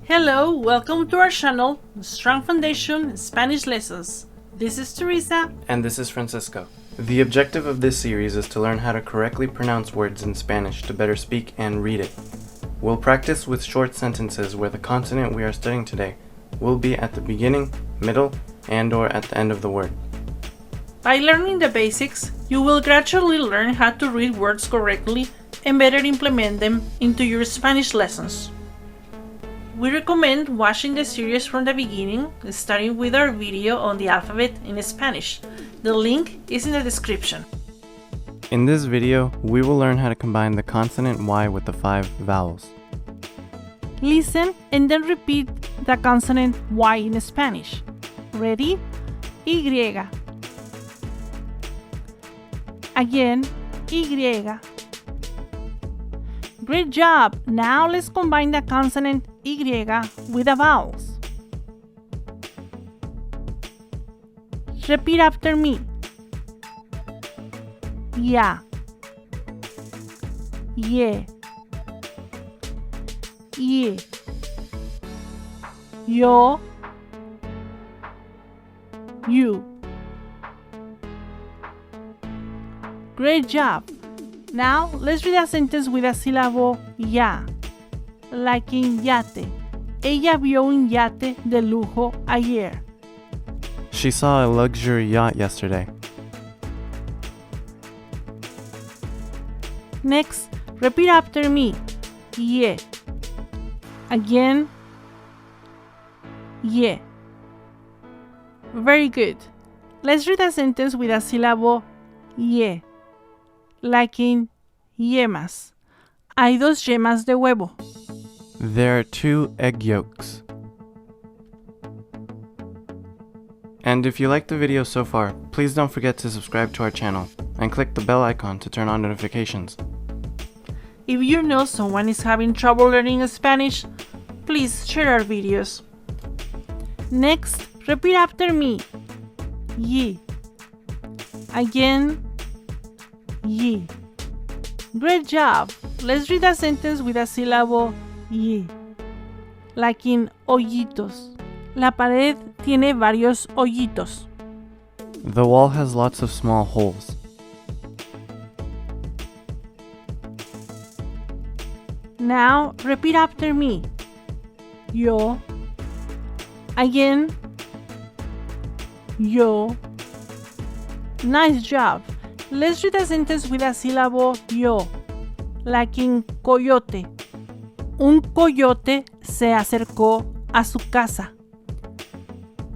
Hello, welcome to our channel, Strong Foundation Spanish Lessons. This is Teresa. And this is Francisco. The objective of this series is to learn how to correctly pronounce words in Spanish to better speak and read it. We'll practice with short sentences where the consonant we are studying today will be at the beginning, middle, and/or at the end of the word. By learning the basics, you will gradually learn how to read words correctly and better implement them into your Spanish lessons. We recommend watching the series from the beginning, starting with our video on the alphabet in Spanish. The link is in the description. In this video, we will learn how to combine the consonant Y with the 5 vowels. Listen and then repeat the consonant Y in Spanish. Ready? Y. Again, Y. Great job! Now let's combine the consonant Y with the vowels. Repeat after me. Ya, ye, ye, yo, you. Great job! Now let's read a sentence with a syllable ya, like in yate. Ella vio un yate de lujo ayer. She saw a luxury yacht yesterday. Next, repeat after me. Ye. Again. Ye. Very good. Let's read a sentence with a syllable ye, like in yemas. Hay 2 yemas de huevo. There are 2 egg yolks. And if you liked the video so far, please don't forget to subscribe to our channel and click the bell icon to turn on notifications. If you know someone is having trouble learning Spanish, please share our videos. Next, repeat after me. Ye. Again, ye. Great job! Let's read a sentence with a syllable ye, like in hoyitos. La pared tiene varios hoyitos. The wall has lots of small holes. Now, repeat after me. Yo. Again. Yo. Nice job! Let's read a sentence with a syllable yo, like in coyote. Un coyote se acercó a su casa.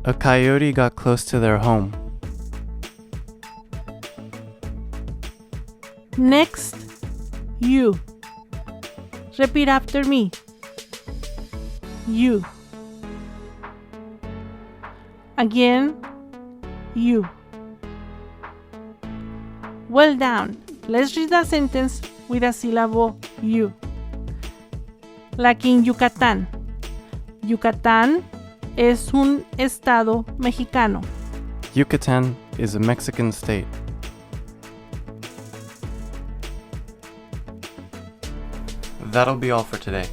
A coyote got close to their home. Next, you. Repeat after me. You. Again, you. Well done. Let's read the sentence with a syllable you, like in Yucatán. Yucatán es un estado mexicano. Yucatan is a Mexican state. That'll be all for today.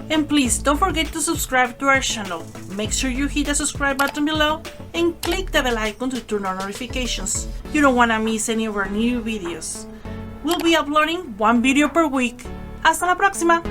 And please don't forget to subscribe to our channel. Make sure you hit the subscribe button below and click the bell icon to turn on notifications. You don't want to miss any of our new videos. We'll be uploading 1 video per week. Hasta la próxima!